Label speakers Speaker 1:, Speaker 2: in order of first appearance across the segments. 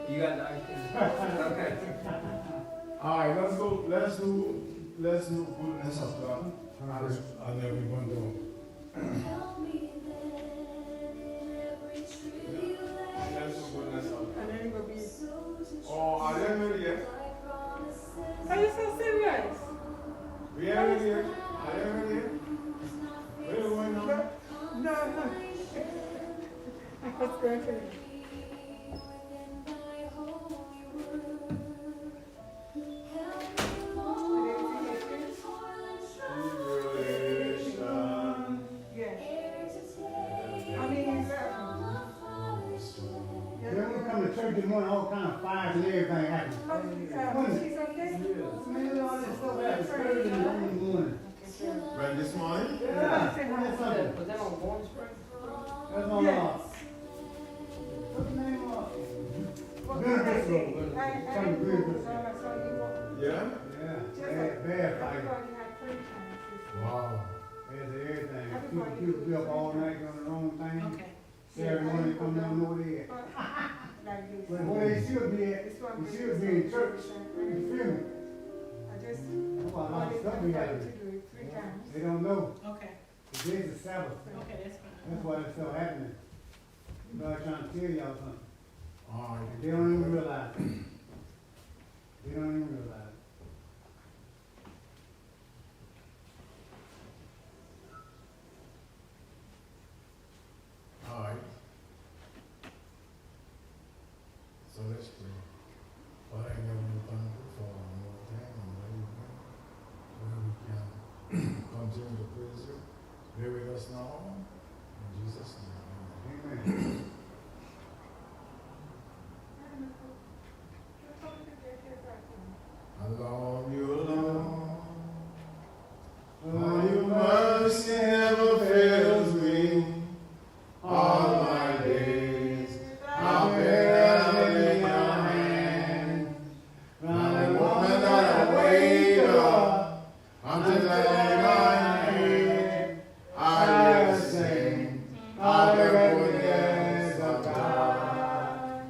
Speaker 1: You got the okay.
Speaker 2: All right, let's do, let's up, I know we're going to do. Let's up.
Speaker 3: And then it will be.
Speaker 2: Oh, I didn't know yet.
Speaker 3: Are you so serious?
Speaker 2: We haven't here. I didn't know yet. Where are we going now?
Speaker 3: No. I was going to.
Speaker 4: Church this morning, all kind of fires and everything happening.
Speaker 3: She's okay?
Speaker 4: Man, all that stuff happened early in the morning.
Speaker 2: Right this morning?
Speaker 4: Yeah.
Speaker 1: Was that on Warm Spring?
Speaker 4: That's on
Speaker 3: Yes.
Speaker 4: what's the name of
Speaker 3: What
Speaker 4: Good
Speaker 3: can I
Speaker 4: Biscuit.
Speaker 3: say? I
Speaker 4: Some good
Speaker 3: didn't
Speaker 4: biscuit.
Speaker 2: Yeah?
Speaker 4: Yeah, bad fire.
Speaker 3: Everybody had 3 times.
Speaker 2: Wow.
Speaker 4: There's everything. People be up all night on the wrong thing.
Speaker 5: Okay.
Speaker 4: Saturday morning, they come down, know where they at.
Speaker 3: Like this.
Speaker 4: But where they should be at,
Speaker 3: This one
Speaker 4: they should be in church. You feel me?
Speaker 3: I just
Speaker 4: That's why a lot of stuff be
Speaker 3: wanted
Speaker 4: happening.
Speaker 3: to do it 3 times.
Speaker 4: They don't know.
Speaker 5: Okay.
Speaker 4: Today's the Sabbath.
Speaker 5: Okay, that's fine.
Speaker 4: That's why it's still happening. God trying to tell y'all something.
Speaker 2: All right.
Speaker 4: They don't even realize it. They don't even realize it.
Speaker 2: All right. So let's pray. Father, I give you thank you for one more time and where we can continue to praise you. Be with us now. In Jesus' name.
Speaker 4: Amen.
Speaker 2: I love you, Lord. For your mercy never fails me. All my days I've been in your hand. From the moment that I wake up until I lay my head, I will sing of the goodness of God.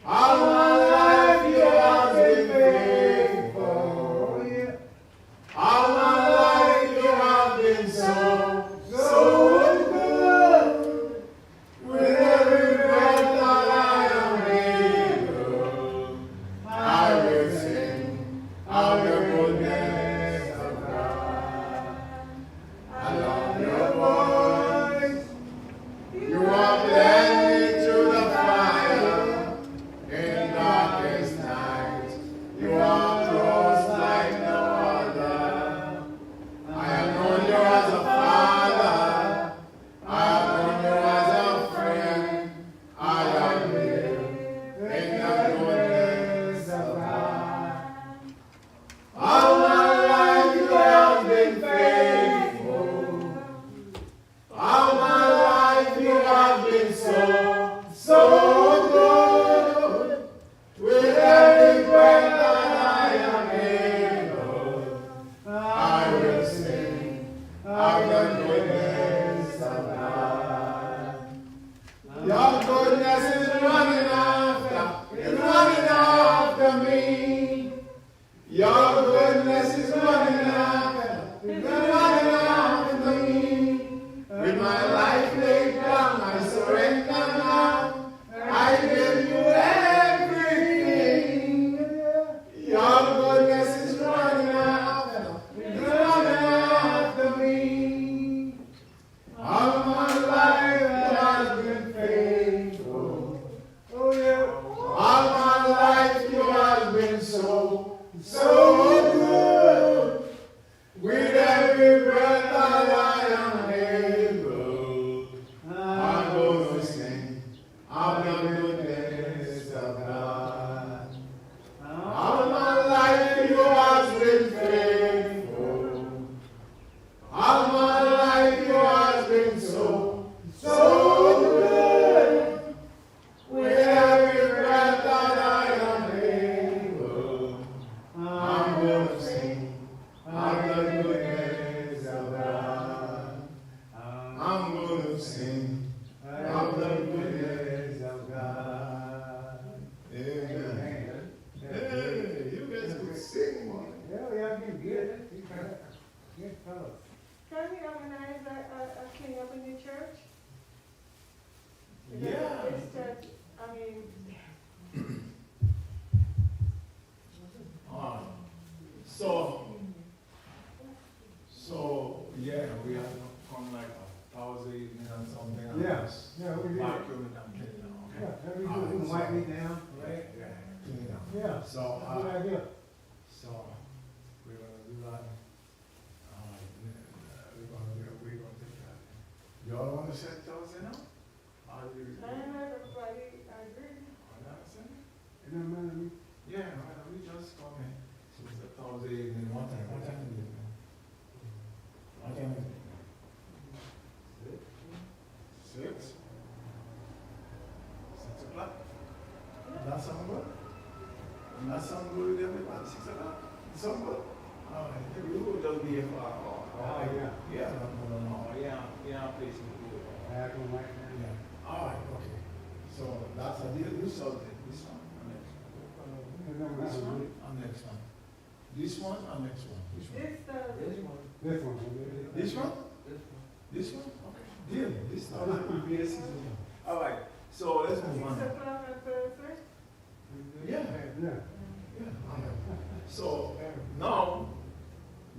Speaker 2: All my life you have been faithful. All my life you have been so, so good. With every breath that I am able, I will sing of the goodness of God. I love your voice. You have led me through the fire in darkest night. You are close like no other. I have known you as a father. I have known you as a friend. I have lived in the goodness of God. All my life you have been faithful. All my life you have been so, so good. With every breath that I am able, I will sing of the goodness of God. Your goodness is running after me. Your goodness is running after me. With my life laid down, I surrender now. I give you everything. Your goodness is running after me. All my life you have been faithful. nice.
Speaker 4: Yeah, we did.
Speaker 2: Vacuum and clean it out,
Speaker 4: Yeah,
Speaker 2: okay?
Speaker 4: that'd be good. You can wipe me down.
Speaker 2: Right, yeah, clean it out.
Speaker 4: Yeah,
Speaker 2: So,
Speaker 4: good idea.
Speaker 2: so, we're gonna do that. We're gonna take that. Y'all wanna set those in now? Are you?
Speaker 3: Everybody, I agree.
Speaker 2: Are you saying?
Speaker 4: It don't matter to me.
Speaker 2: Yeah, well, we just come in. So it's a Thursday evening, what time is it? What time is it? 6? 6 o'clock? That sound good? That sound good with everybody, 6 o'clock? Sound good? Alright, we will just be here for an hour.
Speaker 4: Oh, yeah.
Speaker 2: Yeah, no. Yeah, please.
Speaker 4: I can wipe down.
Speaker 2: Yeah, alright, okay. So that's a deal, you solved it, this one, or next one?
Speaker 4: It don't
Speaker 2: This
Speaker 4: matter to
Speaker 2: one,
Speaker 4: me.
Speaker 2: or next one? This one, or next one? Which one?
Speaker 3: This Thursday.
Speaker 1: This one.
Speaker 4: This one. okay?
Speaker 2: This one?
Speaker 1: This one.
Speaker 2: This one? Okay. Deal, this one. Alright, so let's move
Speaker 3: 6
Speaker 2: on.
Speaker 3: o'clock on Thursday?
Speaker 2: Yeah.
Speaker 4: Yeah.
Speaker 2: Yeah, alright. So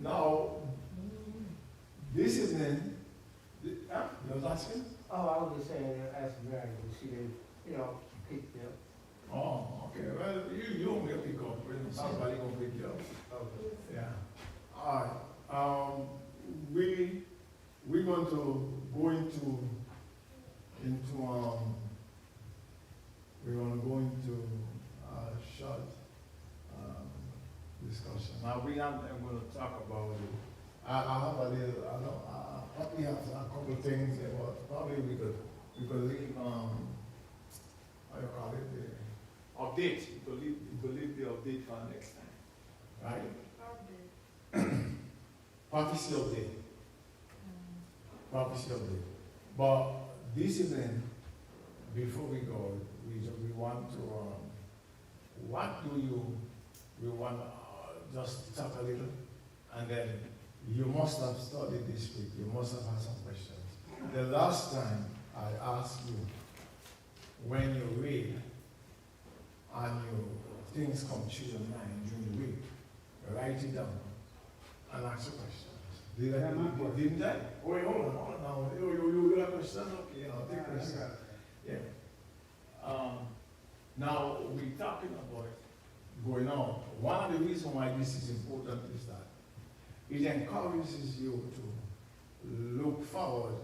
Speaker 2: now, this evening, you're asking?
Speaker 1: Oh, I was just saying, ask Mary, but she didn't, pick them.
Speaker 2: Oh, okay, well, you won't get pick up, somebody gonna pick you up.
Speaker 1: Okay.
Speaker 2: Yeah. Alright, we're going to go into, we're gonna go into a short, discussion. Now, I'm gonna talk about it. I have a little, I probably have a couple of things, but probably we could leave, how you call it, the update, we could leave the update for next time, right? Prophecy update. Prophecy update. But this evening, before we go, we want to, we want just talk a little, and then you must have studied this week, you must have had some questions. The last time I asked you, when you read, and things come to your mind during the week, write it down and ask your questions. Didn't I? Oh, wait, hold on now. You have a question? Okay, I'll take a question. Yeah. Now, we're talking about going on. One of the reasons why this is important is that it encourages you to look forward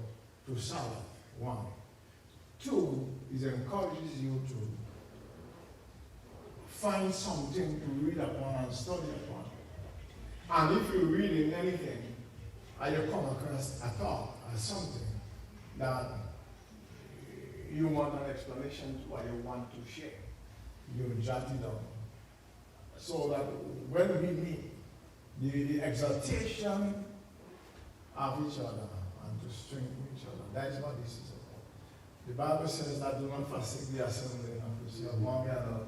Speaker 2: to Sabbath, one. Two, it encourages you to find something to read upon and study upon. And if you're reading anything, and you come across a thought or something that you want an explanation to or you want to share, you jot it down. So that when we meet, the exaltation of each other and to strengthen each other, that is what this is about. The Bible says that do not forsake the assembly of yourselves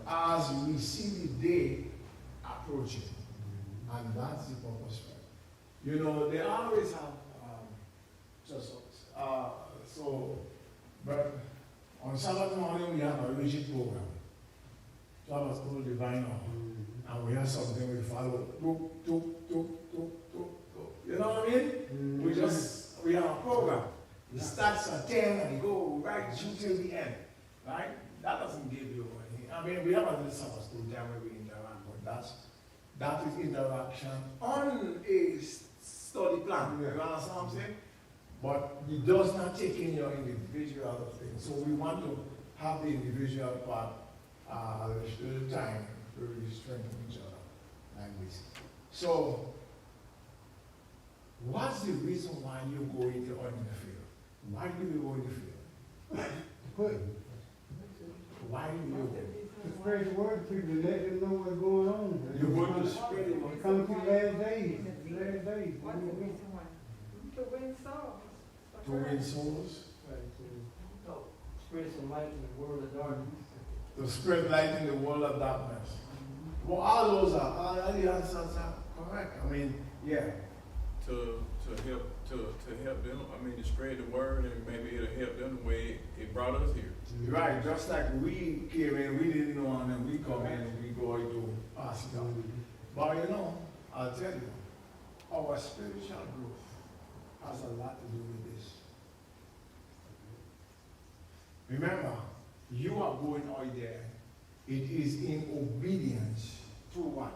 Speaker 2: as we see the day approaching. And that's the purpose for it. You know, they always have but on Sabbath morning we have a rigid program. Sabbath called Divine Hour. And we have something we follow. You know what I mean? We have a program. It starts at 10 and go right till the end. Right? That doesn't give you anything. I mean, we have a little Sabbath school time where we interact, but that is interaction on a study plan. You understand what I'm saying? But it does not take in your individual thing. So we want to have the individual part a little time to really strengthen each other like this. So, what's the reason why you go into the field? Why do you go in the field? Why do you go?
Speaker 4: To spread the word to people, to let them know what's going on.
Speaker 2: You're going to spread it.
Speaker 4: Come to last days. Last days.
Speaker 3: What's the reason why? To win souls.
Speaker 2: To win souls?
Speaker 1: Spread some light in the world of darkness.
Speaker 2: To spread light in the world of darkness. Well, all those all the answers are correct. I mean, yeah.
Speaker 5: To help them, I mean, to spread the word, and maybe it'll help them the way it brought us here.
Speaker 2: Right, just like we came in, we didn't know, and then we come in and we go into pass it on. But you know, I'll tell you, our spiritual growth has a lot to do with this. Remember, you are going out there. It is in obedience to what?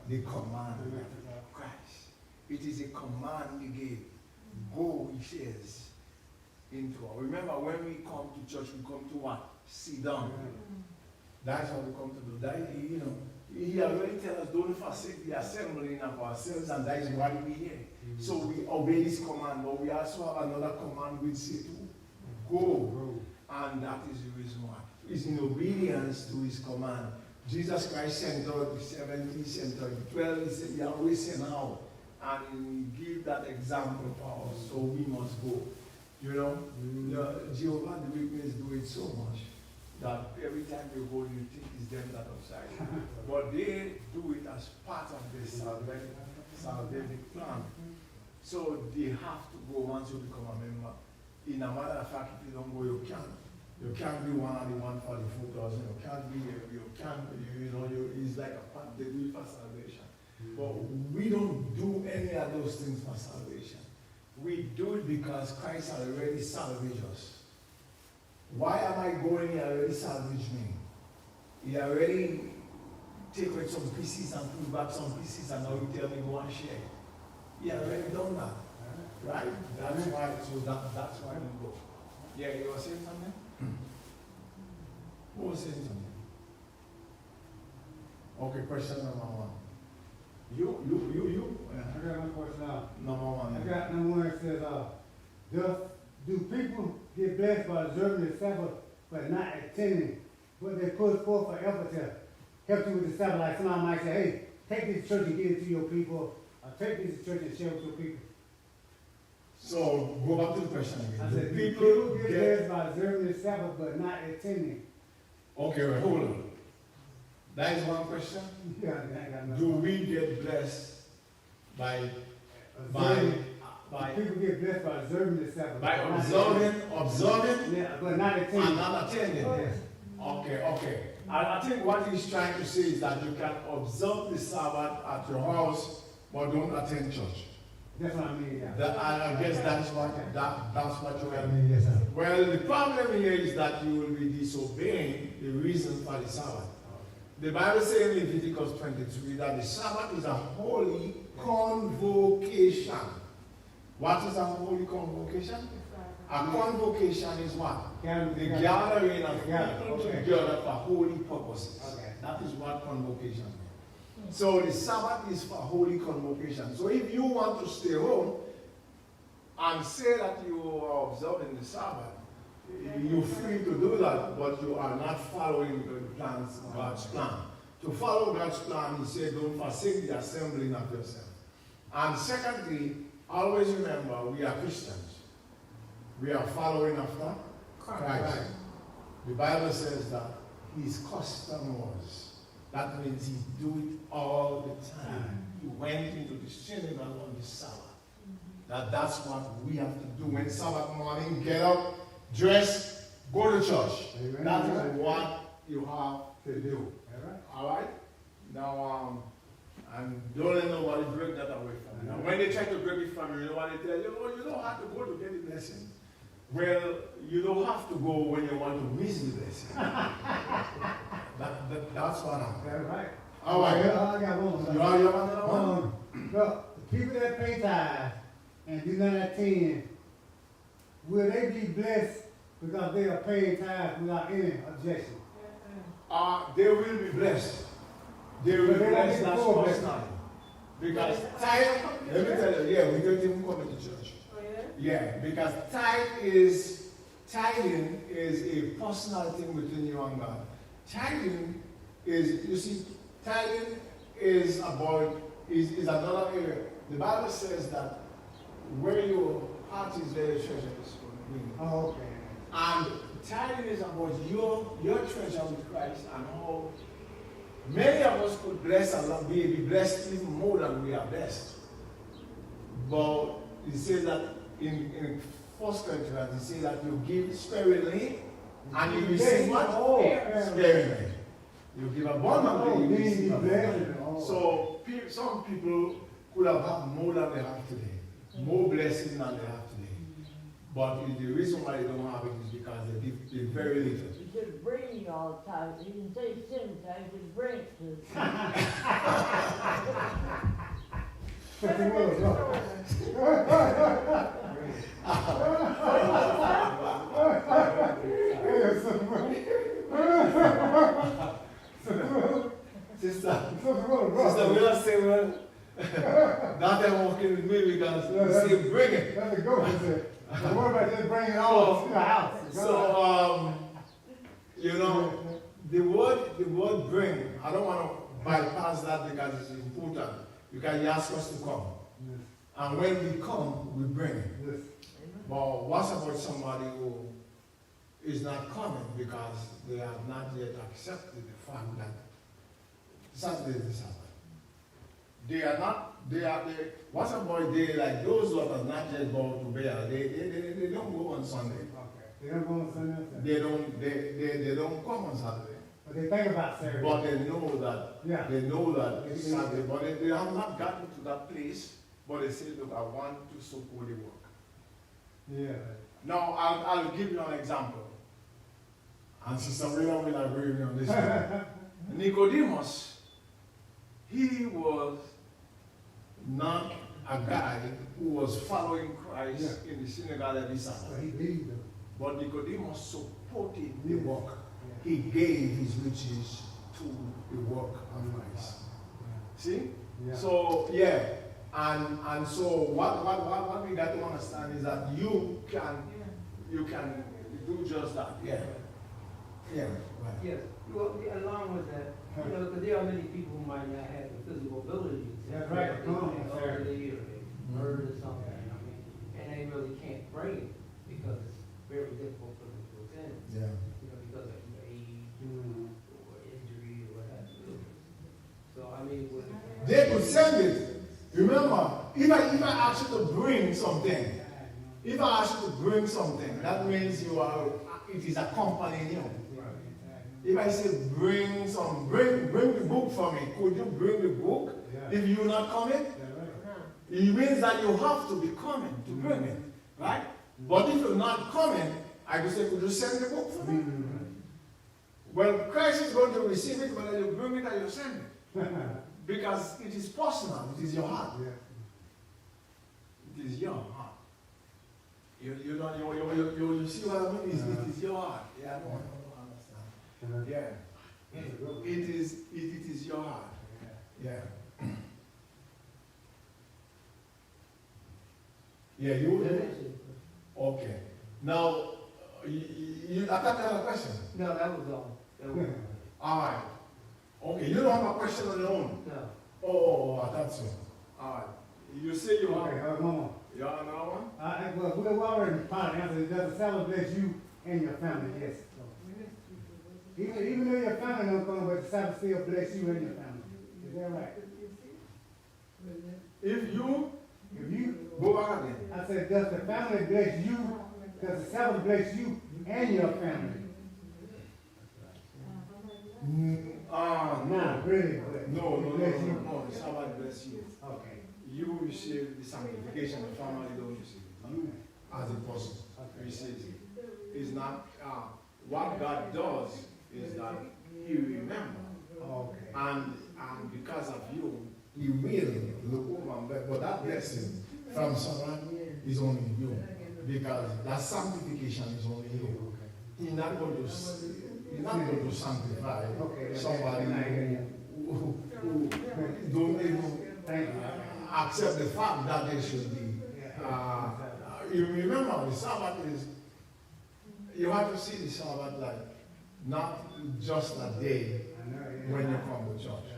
Speaker 2: The command of Christ. It is a command he gave. Go, he says, into our. Remember, when we come to church, we come to what? Sit down. That's what we come to do. That, you know, he already tells us, don't forsake the assembling of ourselves, and that is why we here. So we obey this command, but we also have another command which says to go. And that is the reason why. It's in obedience to his command. Jesus Christ sent out the 70, sent out the 12, he said he always sent out. And he give that example for us, so we must go. You know, Jehovah the Witness do it so much that every time you go, you think it's them that outside. But they do it as part of the salvific plan. So they have to go once you become a member. In a matter of fact, if you don't go, you can't. You can't be one of the 144,000. You can't be, it's like a part, they do it for salvation. But we don't do any of those things for salvation. We do it because Christ already salvaged us. Why am I going? He already salvaged me. He already take away some pieces and put back some pieces, and now you tell me go and share. He already done that. Right? That's why, that's why we go. Yeah, you were saying something? Who was saying something? Okay, question number one. You.
Speaker 4: I got one question now.
Speaker 2: Number one.
Speaker 4: I got number one that says, do people get blessed by observing the Sabbath but not attending what they put forth for effort to help you with the Sabbath? Like somebody might say, hey, take this church and give it to your people, or take this church and share it with your people.
Speaker 2: So, go back to the question again.
Speaker 4: I said, people get blessed by observing the Sabbath but not attending.
Speaker 2: Okay, wait, hold on. That is one question.
Speaker 4: Yeah, I got another
Speaker 2: Do
Speaker 4: one.
Speaker 2: we get blessed by
Speaker 4: People get blessed by observing the Sabbath.
Speaker 2: by
Speaker 4: but not
Speaker 2: observing
Speaker 4: yeah, but not attending.
Speaker 2: and not attending?
Speaker 4: Yes.
Speaker 2: Okay. I think what he's trying to say is that you can observe the Sabbath at your house, but don't attend church.
Speaker 4: That's what I mean, yeah.
Speaker 2: I guess that's what you
Speaker 4: I
Speaker 2: mean.
Speaker 4: mean, yes, sir.
Speaker 2: Well, the problem here is that you will be disobeying the reason for the Sabbath. The Bible says in Leviticus 23 that the Sabbath is a holy convocation. What is a holy convocation? A convocation is what? The gathering of people together for holy purposes.
Speaker 4: Okay.
Speaker 2: That is what convocation is. So the Sabbath is for holy convocation. So if you want to stay home and say that you are observing the Sabbath, you're free to do that, but you are not following God's plan. To follow God's plan, he said, don't forsake the assembling of yourself. And secondly, always remember, we are Christians. We are following after Christ. The Bible says that his custom was. That means he do it all the time. He went into the synagogue on the Sabbath. That's what we have to do. When Sabbath morning, get up, dress, go to church.
Speaker 4: Amen.
Speaker 2: That is what you have to do.
Speaker 4: All right.
Speaker 2: All right? Now, and don't let nobody break that away from you. Now, when they try to break it from you, you know what they tell you? Oh, you don't have to go to get the blessing. Well, you don't have to go when you want to miss the blessing. That's what happened.
Speaker 4: That's right.
Speaker 2: All right.
Speaker 4: I got one.
Speaker 2: You have another one?
Speaker 4: Look, the people that pay tithes and do not attend, will they be blessed because they are paying tithes without any objection?
Speaker 2: They will be blessed. They will be blessed. That's personal. Because tithe, let me tell you, we don't even come to church.
Speaker 3: Oh, yeah?
Speaker 2: Yeah, because tithing is a personal thing between you and God. Tithing is about another area. The Bible says that where your heart is, there your treasure is going to be.
Speaker 4: Oh, okay.
Speaker 2: And tithing is about your treasure with Christ and how many of us could bless Allah, be blessed even more than we are blessed. But he says that in 1 Corinthians, he says that you give sparingly and you receive what? Sparingly. You give abundantly, you receive abundantly. So some people could have had more than they have today. More blessing than they have today. But the reason why they don't have it is because they're very little.
Speaker 6: You should bring y'all tithes. He didn't say send tithes, just bring it to us.
Speaker 3: Let him get the
Speaker 2: Sister, we not say well. Not that working with me because you see bring it.
Speaker 4: That's a go, he said. Don't worry about just bringing it all to the house.
Speaker 2: So, you know, the word bring, I don't want to bypass that because it's important. Because he asked us to come.
Speaker 4: Yes,
Speaker 2: And when we come, we bring it.
Speaker 4: yes.
Speaker 2: But what's about somebody who is not coming because they have not yet accepted the fact that Saturday is Sabbath? They are not, what's about they, like those who have not yet gone to bed, they don't go on Sunday.
Speaker 4: Okay. They don't go on Sunday?
Speaker 2: They don't come on Saturday.
Speaker 4: But they think about Saturday.
Speaker 2: But they know that,
Speaker 4: Yeah.
Speaker 2: they know that it's Saturday, but they have not gotten to that place, but they say, look, I want to support the work.
Speaker 4: Yeah.
Speaker 2: Now, I'll give you an example. And Sister Willa will agree with me on this one. Nicodemus, he was not a guy who was following Christ in the synagogue every
Speaker 4: So
Speaker 2: Sabbath.
Speaker 4: he believed them.
Speaker 2: But Nicodemus supported the work. He gave his riches to the work of Christ. See?
Speaker 4: Yeah.
Speaker 2: So, yeah. And so what we got to understand is that you can do just that. Yeah. Yeah. Right.
Speaker 1: Yes, well, along with that, you know, because there are many people who might not have the physical ability.
Speaker 4: That's right.
Speaker 1: They
Speaker 4: Come on,
Speaker 1: get
Speaker 4: sir.
Speaker 1: elderly or they murder something, I mean, and they really can't bring it because it's very difficult for them to attend,
Speaker 2: Yeah.
Speaker 1: you know, because of age
Speaker 4: Mm.
Speaker 1: or injury or what have you. So, I mean, with.
Speaker 2: They could send it. Remember, if I ask you to bring something, that means it is accompanying you. If I say bring the book for me, could you bring the book?
Speaker 4: Yeah.
Speaker 2: If you're not coming, it means that you have to be coming to bring it, right? But if you're not coming, I could say, could you send the book for me? Well, Christ is going to receive it, whether you bring it or you send it. Because it is personal, it is your heart.
Speaker 4: Yeah.
Speaker 2: It is your heart. You see what I mean? It is your heart. Yeah, I don't understand. Yeah. It is your heart. Yeah. Yeah, okay. Now, I thought you had a question.
Speaker 1: No, that was all. That was all.
Speaker 2: All right. Okay, you don't have a question on your own.
Speaker 1: No.
Speaker 2: Oh, I thought so. All right. You say you
Speaker 4: Okay,
Speaker 2: have.
Speaker 4: one more.
Speaker 2: You have another one?
Speaker 4: Well, we already probably answered, does the Sabbath bless you and your family? Yes. Even though your family don't come, but the Sabbath still bless you and your family. Is that right?
Speaker 2: If you
Speaker 4: If you,
Speaker 2: go back again.
Speaker 4: I said, does the family bless you? Does the Sabbath bless you and your family?
Speaker 2: No.
Speaker 4: Not really, but
Speaker 2: No,
Speaker 4: it bless you.
Speaker 2: the Sabbath bless you.
Speaker 4: Okay.
Speaker 2: You receive the sanctification, the family don't receive it. You, as a person, receives it. It's not, what God does is that He remembers.
Speaker 4: Okay.
Speaker 2: And because of you, He will look over and back. But that blessing from someone is only you. Because that sanctification is only you. He's not going to sanctify somebody who don't even accept the fact that they should be. You remember the Sabbath is, you have to see the Sabbath like not just a day when you come to church.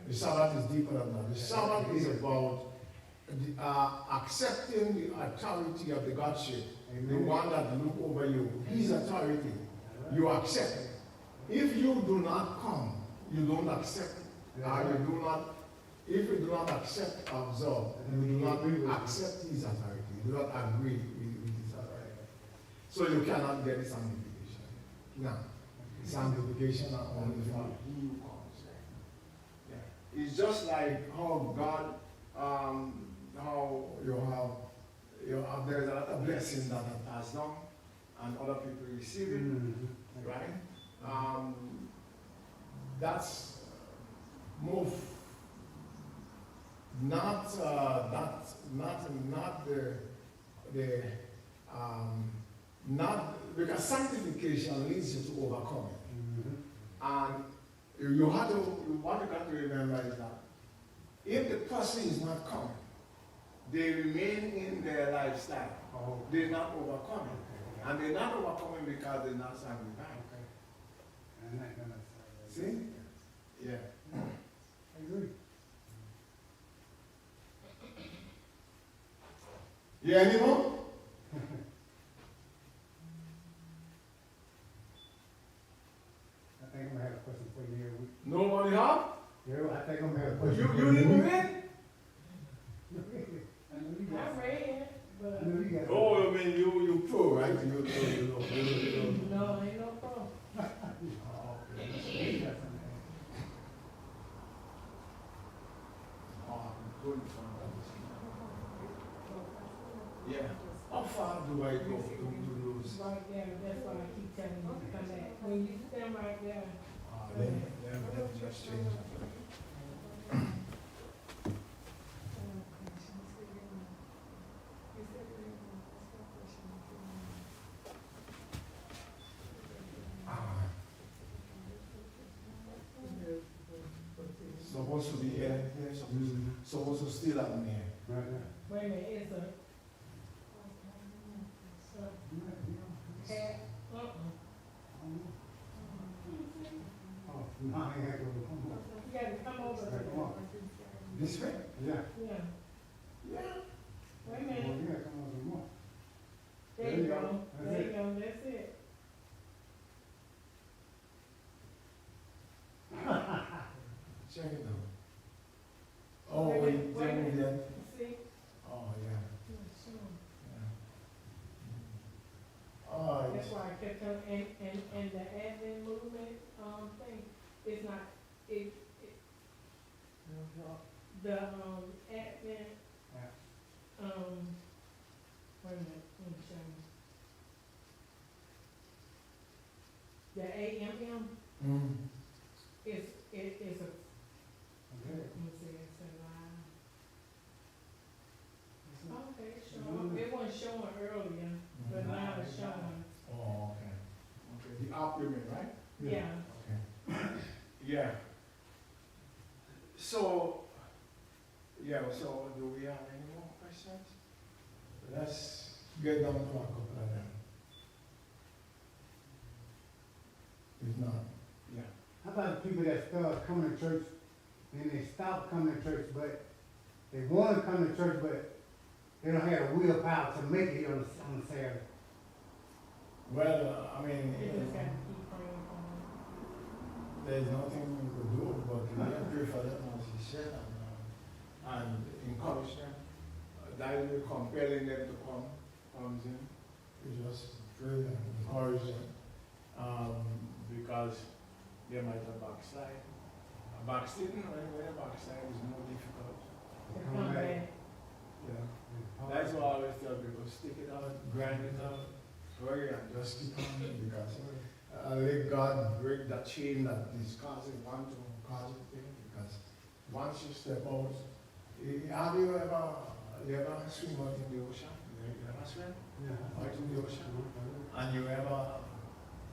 Speaker 2: The Sabbath is deeper than that. The Sabbath is about accepting the authority of the Godship, the one that look over you. His authority, you accept. If you do not come, you don't accept. If you do not accept, observe, you do not accept His authority. You do not agree with His authority. So you cannot get the sanctification. Now, sanctification are only for He who comes. Yeah. It's just like how God, how you have there's a lot of blessings that are passed down, and other people receive it, right? That's move. Not because sanctification leads you to overcome it. And what you got to remember is that if the person is not coming, they remain in their lifestyle. They're not overcoming. And they're not overcoming because they're not sanctified. See? Yeah.
Speaker 4: I agree.
Speaker 2: Yeah, anymore?
Speaker 4: I think I'm gonna have a question for you here.
Speaker 2: Nobody have?
Speaker 4: Yeah, I think I'm gonna have a
Speaker 2: You
Speaker 4: question. for
Speaker 2: didn't read?
Speaker 4: I know you
Speaker 6: I
Speaker 4: got.
Speaker 6: read, but
Speaker 4: I know you got.
Speaker 2: Oh, I mean, you pro, right? You
Speaker 6: no, ain't no problem.
Speaker 4: You got something.
Speaker 2: Good. Yeah. How far do I go to lose?
Speaker 6: Right there, that's why I keep telling you to come back. When you stand right there,
Speaker 2: Let me just change it. Supposed to be here, supposed to still happen here.
Speaker 4: Right there.
Speaker 6: wait a minute, it's a, hat,
Speaker 4: Oh, no, I ain't had to.
Speaker 6: You gotta come over
Speaker 4: Right, come on.
Speaker 6: there.
Speaker 2: This way?
Speaker 4: Yeah.
Speaker 6: Yeah,
Speaker 2: Yeah.
Speaker 6: wait a
Speaker 4: Well,
Speaker 6: minute,
Speaker 4: you gotta come on some more.
Speaker 6: there you go, there you go, that's it.
Speaker 2: Check it out. Oh,
Speaker 6: Wait a
Speaker 2: wait,
Speaker 6: minute, wait a
Speaker 2: then
Speaker 6: minute.
Speaker 2: again.
Speaker 6: See?
Speaker 2: Oh, yeah.
Speaker 6: Sure.
Speaker 2: Oh,
Speaker 6: That's why I kept telling, and the admin movement, thing, it's not, it, the, admin, wait a minute, let me show you. The AMM is a,
Speaker 4: Okay.
Speaker 6: let me see, it's a line. Okay, it's showing, it wasn't showing earlier, but now it's showing,
Speaker 2: Oh, okay. Okay, the up you mean, right?
Speaker 6: yeah.
Speaker 2: Okay. Yeah. So, so do we have any more questions? Let's get down to a couple of them. If not, yeah.
Speaker 4: How about the people that start coming to church and they stop coming to church, but they want to come to church, but they don't have the willpower to make it on Saturday?
Speaker 2: Well, I mean,
Speaker 6: You just gotta keep praying for them.
Speaker 2: there's nothing we could do, but we can pray for them, as he said, and encourage them. That will compelling them to come, comes in. We just pray and encourage them, because they might have backslide. Backsliding, when a backslide is more difficult.
Speaker 6: To come back.
Speaker 2: Yeah. That's why I always tell people, stick it out, grind it out, pray and just keep on, because let God break that chain that is causing one to cause a thing, because once you step out, have you ever swim out in the ocean? You ever swim out in the ocean? And you ever...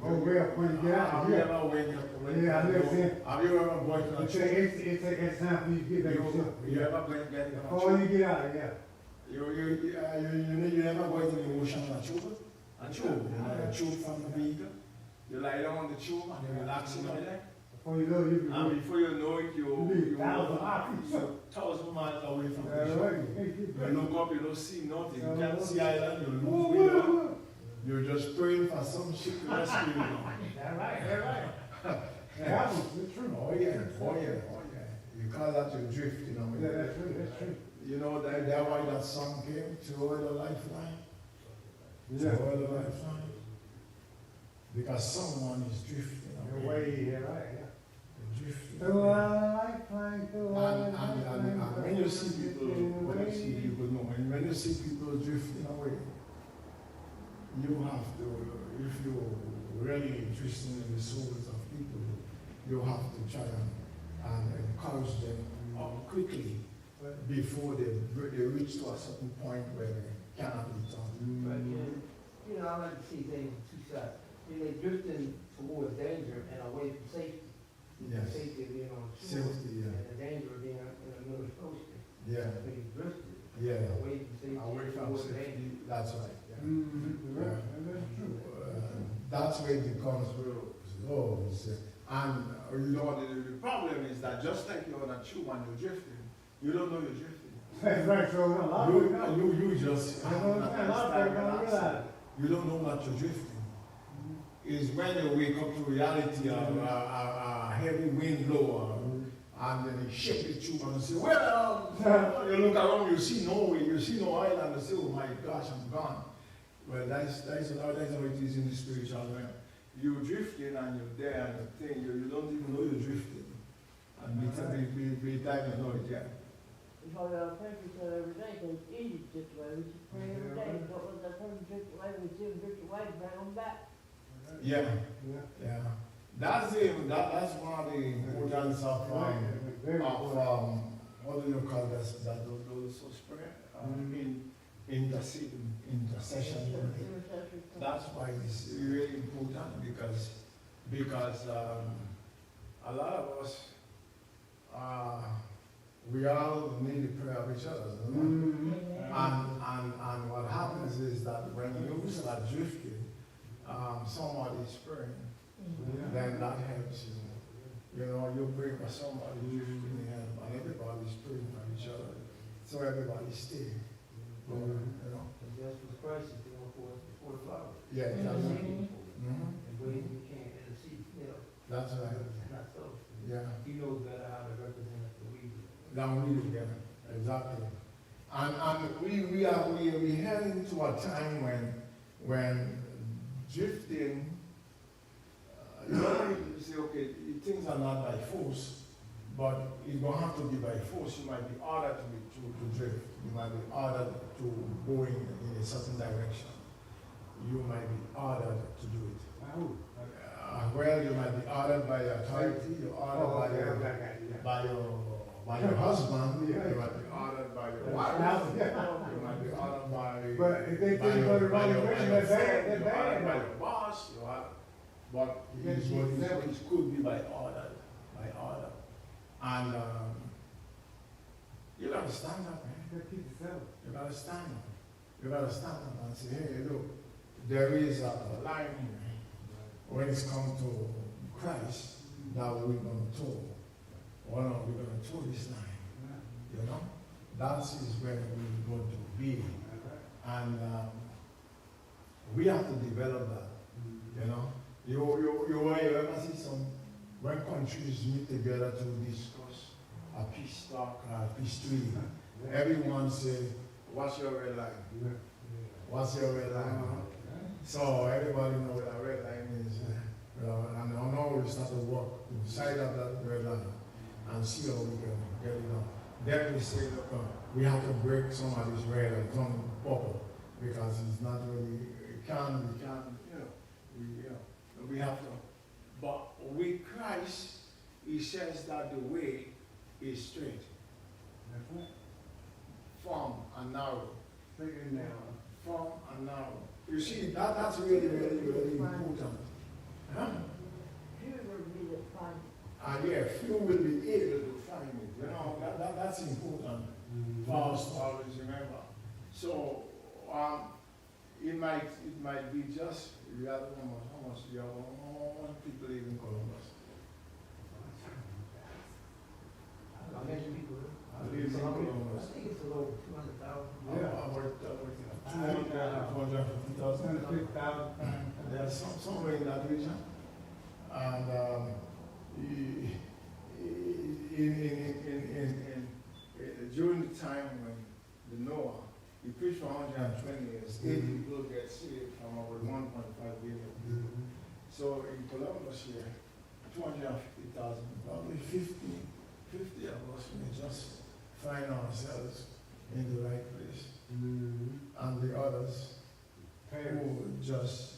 Speaker 4: Oh, well, when you get out,
Speaker 2: have you ever went
Speaker 4: Yeah, I know, see.
Speaker 2: have you ever gone to a
Speaker 4: It
Speaker 2: trip?
Speaker 4: takes time for you to get back to shore.
Speaker 2: You ever went get on a
Speaker 4: Before
Speaker 2: trip?
Speaker 4: you get out, yeah.
Speaker 2: You never go into the ocean on a tube? A tube, a tube from the vehicle. You lie down on the tube and you relax in there.
Speaker 4: Before you know, you
Speaker 2: And
Speaker 4: be
Speaker 2: before you know it,
Speaker 4: You be 1,000 miles.
Speaker 2: you're 1,000 miles away from the
Speaker 4: All
Speaker 2: shore.
Speaker 4: right.
Speaker 2: You look up, you don't see nothing. You can't see island, you
Speaker 4: Woo,
Speaker 2: lose
Speaker 4: woo,
Speaker 2: way up.
Speaker 4: woo.
Speaker 2: You're just praying for some ship to rescue you.
Speaker 4: That's right, that's right. It happens, it's true.
Speaker 2: Oh yeah, oh yeah, oh yeah. You call that your drift, you know.
Speaker 4: Yeah, that's true, that's true.
Speaker 2: You know that why that song came, Throw the Lifeline.
Speaker 4: Yeah.
Speaker 2: Throw the Lifeline. Because someone is drifting
Speaker 4: You're
Speaker 2: away.
Speaker 4: way, yeah, right, yeah.
Speaker 2: drifting.
Speaker 4: So I like flying, so I
Speaker 2: And,
Speaker 4: like
Speaker 2: and,
Speaker 4: flying.
Speaker 2: and when you see people, when you see people, no, when you see people drifting away, you have to, if you're really interested in the souls of people, you have to try and encourage them up quickly before they reach to a certain point where they cannot return.
Speaker 1: But, you know, I like to see things on two sides. They're drifting towards danger and away from safety.
Speaker 2: Yes.
Speaker 1: Safety of being on shore.
Speaker 2: Safety, yeah.
Speaker 1: And the danger of being in the middle of the ocean.
Speaker 2: Yeah,
Speaker 1: When you drifted,
Speaker 2: yeah.
Speaker 1: away from safety.
Speaker 2: Away from
Speaker 1: towards danger.
Speaker 2: safety, that's right. Yeah.
Speaker 4: Mm-hmm. That's true.
Speaker 2: That's where it becomes real. Oh, and
Speaker 7: You know, the problem is that just like you're on a tube and you're drifting, you don't know you're drifting.
Speaker 4: That's right, so a lot of people know.
Speaker 2: you just
Speaker 4: That's what I'm saying, a lot of people don't realize.
Speaker 2: you don't know that you're drifting. It's when you wake up to reality, a heavy wind blow, and then you shake the tube and you say, well, you look around, you see Norway, you see no island, you say, oh my gosh, I'm gone. Well, that's how it is in the spiritual realm.
Speaker 7: You're drifting and you're there and you think
Speaker 2: You don't even know you're drifting. And by the time you know it, yeah.
Speaker 3: We hold our country so every day, because Egypt drift away, we should pray every day. What was that person drift away, we see them drift away, bring them back.
Speaker 2: Yeah,
Speaker 4: Yeah.
Speaker 2: yeah. That's one of the importance of
Speaker 4: Very important.
Speaker 2: what do you call this? That those prayer intercession.
Speaker 3: Intercessory prayer.
Speaker 2: That's why it's really important because a lot of us we all need the prayer of each other. You know?
Speaker 4: Mm-hmm.
Speaker 2: And what happens is that when you start drifting, somebody is praying, then that helps you. You know, you pray for somebody drifting in help, and everybody's praying for each other. So everybody stay. You know?
Speaker 1: And just was Christ is doing for us before the flower.
Speaker 2: Yeah, exactly. Mhm.
Speaker 1: And ways we can't intercede, you know.
Speaker 2: That's right.
Speaker 1: It's not so.
Speaker 2: Yeah.
Speaker 1: He knows better how to represent us than we do.
Speaker 2: Down we together. Exactly. And we heading to a time when drifting, you know, you say, okay, things are not by force, but it don't have to be by force. You might be ordered to drift. You might be ordered to go in a certain direction. You might be ordered to do it. Well, you might be ordered by your authority, you're ordered by your husband, you might be ordered by your wife, you might be ordered by
Speaker 4: But if they
Speaker 2: by
Speaker 4: think
Speaker 2: your,
Speaker 4: about it
Speaker 2: by
Speaker 4: wrong
Speaker 2: your, by
Speaker 4: direction,
Speaker 2: your
Speaker 4: that's bad,
Speaker 2: friend,
Speaker 4: that's
Speaker 2: you're ordered by
Speaker 4: bad.
Speaker 2: your boss, you're ordered, but
Speaker 4: You
Speaker 2: it
Speaker 4: gotta keep
Speaker 2: could be by order, and you gotta stand up, man. You gotta stand up. You gotta stand up and say, hey, look, there is a line here. When it's come to Christ, that we're going to toe. Well, no, we're going to toe this line. You know? That is where we're going to be. And we have to develop that. You know? You ever see when countries meet together to discuss a peace talk, a peace treaty, everyone say, what's your red line? What's your red line? So everybody knows what a red line is. And I know we start to work inside of that red line and see how we can get it done. Then we say, look, we have to break somebody's red and some bubble because it's not really, we have to. But with Christ, he says that the way is straight, firm and narrow. Firm and narrow. You see, that's really, really, really important. Huh?
Speaker 3: Few will be the fun.
Speaker 2: Yeah, few will be able to find it. You know, that's important for us to always remember. So, it might be just, we have how much do you have? How many people live in Columbus?
Speaker 1: How many people?
Speaker 2: I live in Columbus.
Speaker 1: I think it's a little 200,000.
Speaker 2: About 250,000. Yeah, somewhere in that region. And during the time when the Noah, he preached for 120 years, 8 people get saved from over 1.5 billion. So in Columbus here,
Speaker 7: 250,000.
Speaker 2: Probably 50 of us may just find ourselves in the right place. And the others who just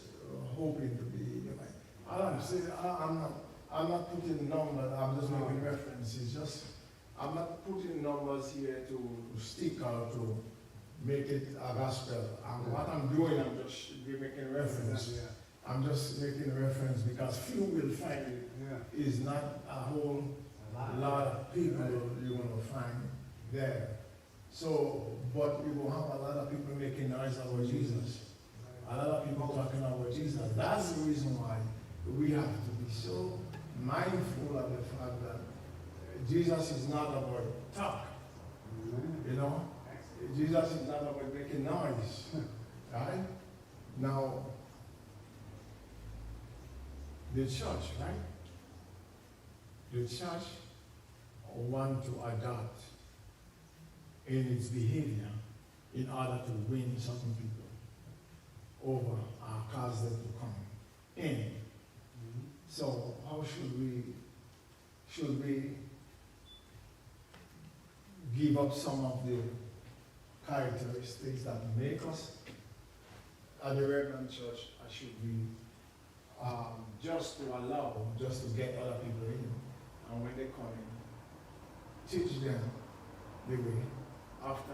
Speaker 2: hoping to be in the right. All I'm saying, I'm not putting numbers, I'm just making references. Just, I'm not putting numbers here to stick or to make it a gospel. What I'm doing, I'm just making reference. I'm just making reference because few will find it. Is not a whole lot of people you're going to find there. So, but we will have a lot of people making noise about Jesus. A lot of people talking about Jesus. That's the reason why we have to be so mindful of the fact that Jesus is not about talk. You know? Jesus is not about making noise. Right? Now, the church, right? The church want to adopt in its behavior in order to win certain people over or cause them to come in. So how should we give up some of the characteristics that make us at the Reverend Church? I should be just to allow, just to get other people in, and when they come in, teach them the way. After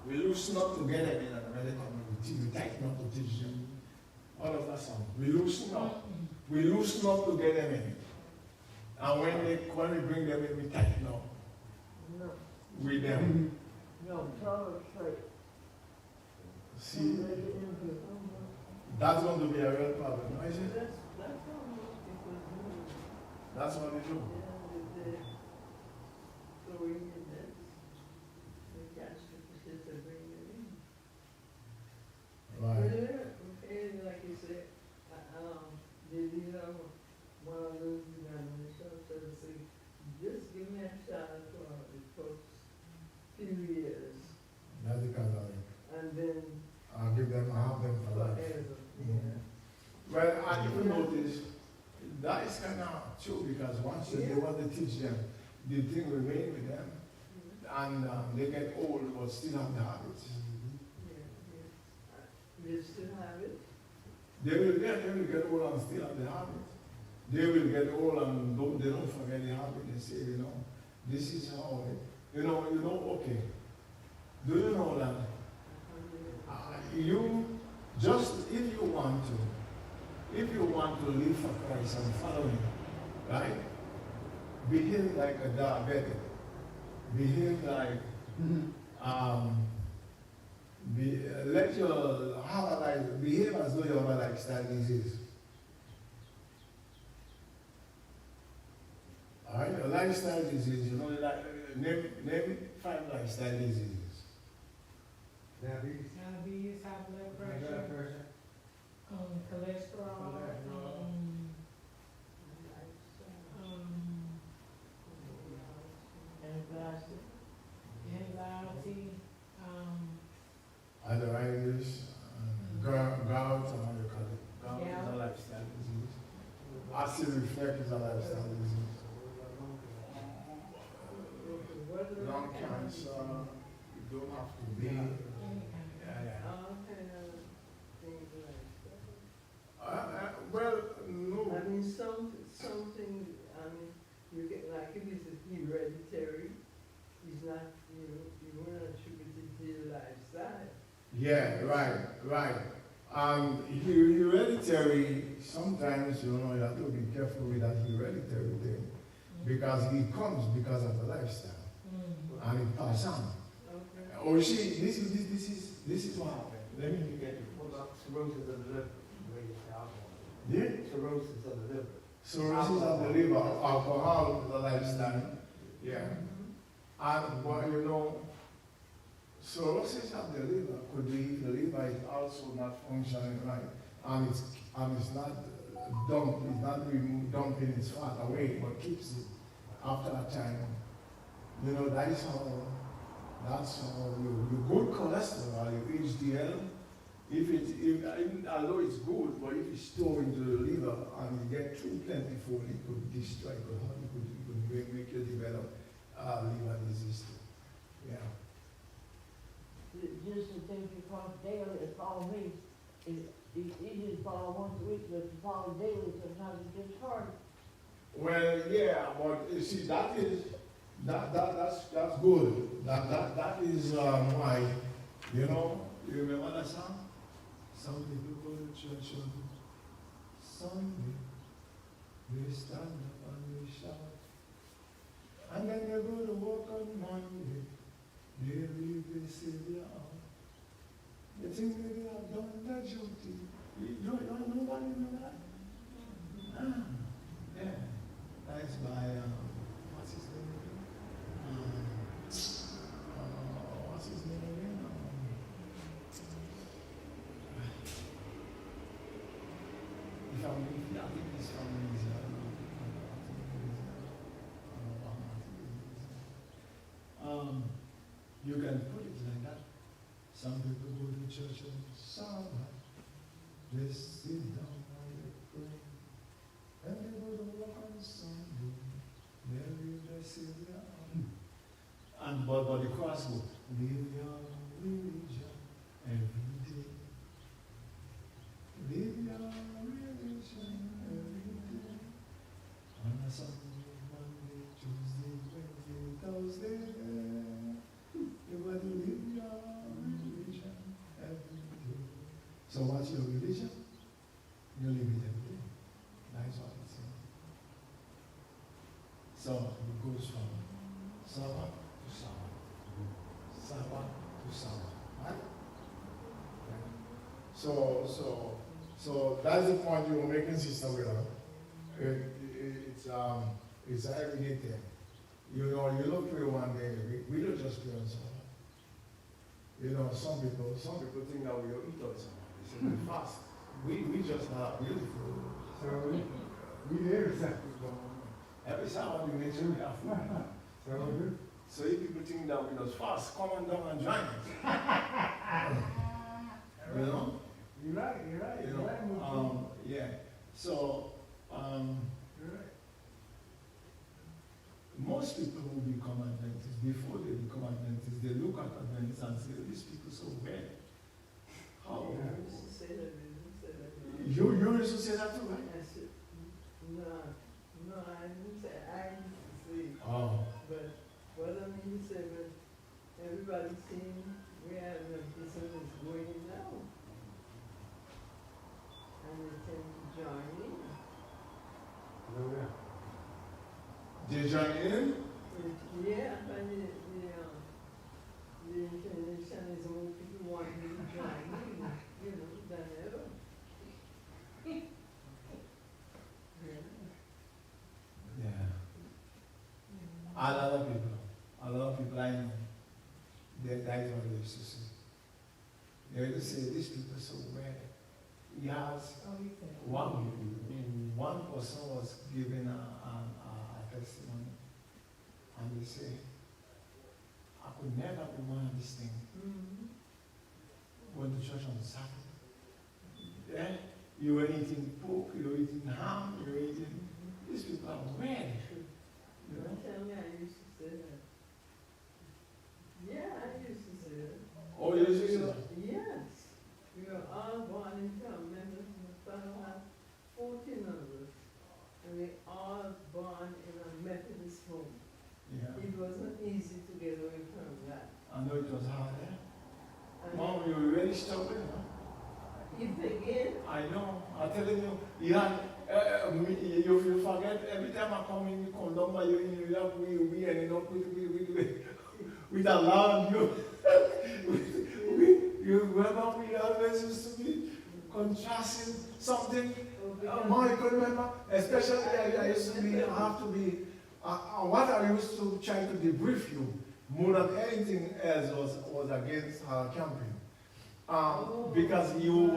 Speaker 2: we loosen up to get them in, and when they come in, we tighten up to teach them. All of that sound. We loosen up to get them in, and when we bring them in, we tighten up
Speaker 3: No,
Speaker 2: with them.
Speaker 3: no, tell us straight.
Speaker 2: See,
Speaker 3: Let it into.
Speaker 2: that's going to be a real problem, no, is it?
Speaker 3: That's what most people do.
Speaker 2: That's what they do.
Speaker 3: Yeah, so we did this. We got to bring it in.
Speaker 2: Right.
Speaker 3: And like you said, these are one of those denominations, so to say, just give me a shot for the first few years,
Speaker 2: That's the Catholic.
Speaker 3: and then
Speaker 2: I'll have them for life.
Speaker 3: forever.
Speaker 2: Mhm. Well, and you will notice, that is kind of true because once they want to teach them, the thing remain with them, and they get old but still have the habits.
Speaker 3: You still have it?
Speaker 2: They will get old and still have the habit. They will get old and they don't forget the habit. They say, you know, this is how it, okay. Do you know that you just, if you want to live for Christ and follow Him, right? Behave like a diabetic. Behave like, behave as though you have a lifestyle disease. All right, a lifestyle disease, name 5 lifestyle diseases.
Speaker 4: Diabetes.
Speaker 6: Diabetes, high blood pressure, cholesterol, anxiety,
Speaker 2: Arthritis, gout, how do you call it? Gout is a
Speaker 6: Gout.
Speaker 2: lifestyle disease. Acid reflux is a lifestyle disease. Lung cancer, you don't have to be.
Speaker 6: any kind
Speaker 2: Yeah.
Speaker 3: All kind of things like
Speaker 2: Well, no.
Speaker 3: that. I mean, something, you get, like if it's hereditary, it's not, you want to attribute it to your lifestyle.
Speaker 2: Yeah, right. Hereditary, sometimes, you have to be careful with that hereditary thing. Because it comes because of the lifestyle. And it passes on.
Speaker 3: Okay.
Speaker 2: Or see, this is what happened. Let me get it.
Speaker 1: What about cirrhosis of the liver?
Speaker 2: Yeah?
Speaker 1: Cirrhosis of the liver.
Speaker 2: Cirrhosis of the liver, alcohol is a lifestyle. Yeah. And but cirrhosis of the liver could be if the liver is also not functioning right, and it's not dumping its fat away, but keeps it after a time. That's how your good cholesterol, your HDL,
Speaker 7: although it's good, but if it's stored into the liver and you get too plentiful, it could destroy, it could make you develop liver disease too. Yeah.
Speaker 3: Just to think you cross daily, it follow me, it's easy to follow once a week, but to follow daily, sometimes it gets hard.
Speaker 7: Well, yeah, but you see, that's good. That is why, you know, you remember that song? Some people go to church on Sunday, they stand up and they shout, and then they go to work on Monday, they leave the Savior out. They think that they have done their duty. You don't nobody know that? Yeah. That's by, what's his name again? What's his name again? I think his family is, you can put it like that. Some people go to church on Sabbath, they sit down and they pray. And they go to work on Sunday, they leave their Savior on. And but the cross will leave your religion every day. Leave your religion every day. On a Sunday, Monday, Tuesday, Wednesday, Thursday. You got to leave your religion every day. So what's your religion? You live it every day. That's what it's saying. So it goes from Sabbath to Sabbath. Sabbath to Sabbath. Right? Yeah. So that's the point you were making, Sister Willa. It's an everyday thing. You know, you don't pray one day a week. We don't just pray on Sabbath. You know, some people think that we don't eat on Sabbath. They say we fast. We just are beautiful.
Speaker 4: So we there or something.
Speaker 7: Every Sabbath we make sure we have food. So if people think that we just fast, come on down and join us. You know?
Speaker 4: You're right.
Speaker 7: You
Speaker 4: You're right.
Speaker 7: know, yeah. So,
Speaker 4: You're right.
Speaker 7: most people who become Adventists, before they become Adventists, they look at Adventists and say, these people so weird. How?
Speaker 3: I used to say that, I didn't say that.
Speaker 7: You used to say that too, right?
Speaker 3: I said, no, I didn't say, I used to say,
Speaker 7: Oh.
Speaker 3: but what I mean to say, but everybody's seeing where the business is going now. And they tend to join in.
Speaker 4: No, yeah.
Speaker 7: They join in?
Speaker 3: Yeah, but the inclination is more people want to join in, than ever.
Speaker 7: Yeah. A lot of people I know, that is what they used to say. They used to say, these people are so weird. He has one person was giving a testimony, and they say, I could never be one of these things. Went to church on Saturday. Yeah, you were eating pork, you were eating ham, you were eating. These people are weird. You know?
Speaker 3: Tell me, I used to say that. Yeah, I used to say that.
Speaker 7: Oh, you used to say that?
Speaker 3: Yes. We were all born in town. Members of my father had 14 of us. And we all born in a Methodist home.
Speaker 7: Yeah.
Speaker 3: It wasn't easy to get away from that.
Speaker 7: I know it was hard, eh?
Speaker 3: And
Speaker 7: Mom, you were really stubborn, huh?
Speaker 3: you begin,
Speaker 7: I know. I'm telling you, you had, you forget, every time I come in, you come down by you, you have we ended up with alarm you. You remember we always used to be contrasting something. Mom, you could remember, especially I used to be, I have to be, what I used to try to debrief you more than anything else was against camping. Because you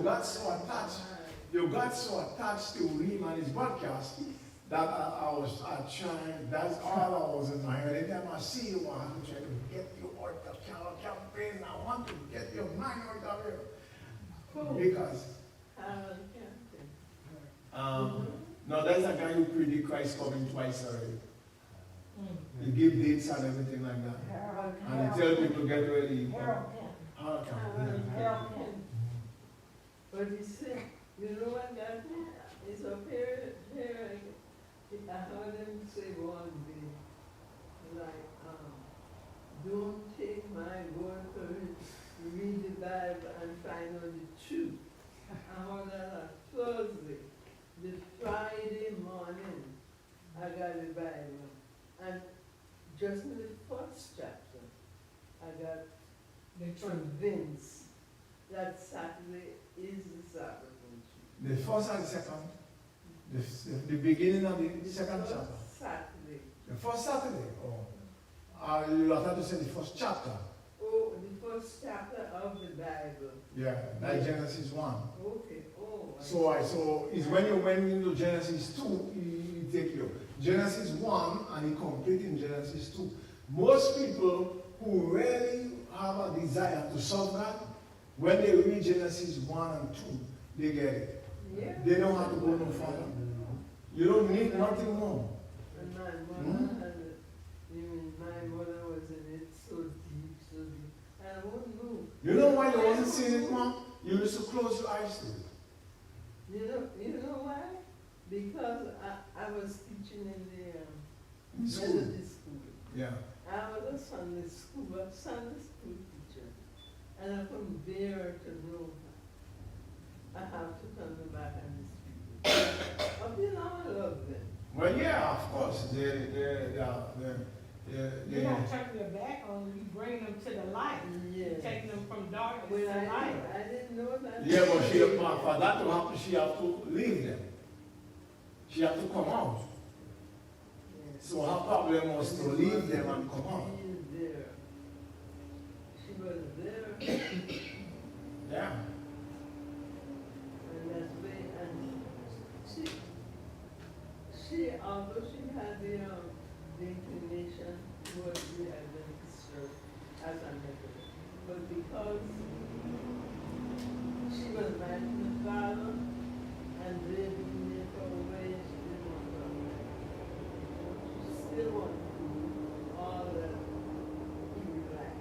Speaker 7: got so attached to him and his broadcast that I tried, that's all I was in my head. Every time I see you, I have to try to get you out of campaign. I want to get your mind out of here.
Speaker 6: Cool.
Speaker 7: Because,
Speaker 3: Harold Camping.
Speaker 7: no, that's a guy who predict Christ coming twice already.
Speaker 6: Mm.
Speaker 7: He give dates and everything like that. And he tell people to get ready. Harold Camping.
Speaker 3: But he said, you know what got me? It's a period, I heard him say one day, like, don't take my word for it, read the Bible and find out the truth. I heard that on Thursday. The Friday morning, I got the Bible. And just in the first chapter, I got
Speaker 6: The truth.
Speaker 3: convinced that Saturday is the Sabbath.
Speaker 7: The first and the second, the beginning of the second
Speaker 3: first
Speaker 7: chapter.
Speaker 3: Saturday.
Speaker 7: The first Saturday, you have to say the first chapter.
Speaker 3: Oh, the first chapter of the Bible.
Speaker 7: Yeah, like Genesis 1.
Speaker 3: Okay, oh.
Speaker 7: So it's when you went into Genesis 2, he take you. Genesis 1 and he complete in Genesis 2. Most people who really have a desire to serve God, when they read Genesis 1 and 2, they get it.
Speaker 3: Yeah.
Speaker 7: They don't have to go no further. You don't need nothing more.
Speaker 3: And my mother my mother was in it so deep, so deep. And I wouldn't move.
Speaker 7: You know why you wasn't seeing it, Mom? You used to close your eyes to it.
Speaker 3: You know why? Because I was teaching in the
Speaker 7: In school.
Speaker 3: Methodist school.
Speaker 7: Yeah.
Speaker 3: I was a Sunday school teacher. And from there to know I have to come back and speak. But you know, I love them.
Speaker 7: Well, yeah, of course.
Speaker 6: You don't turn your back on them, you bring them to the light.
Speaker 3: Yeah.
Speaker 6: You taking them from darkness
Speaker 3: When
Speaker 6: to light.
Speaker 3: I didn't know that.
Speaker 7: Yeah, but for that to happen, she have to leave them. She have to come out.
Speaker 3: Yes.
Speaker 7: So her problem was to leave them and come out.
Speaker 3: She is there. She was there,
Speaker 7: Yeah.
Speaker 3: and that's way, and she, although she had the inclination towards the Adventist church as a Methodist, but because she was married to the father, and they didn't make her away, she didn't want her away. She still wanted to do all that he would like.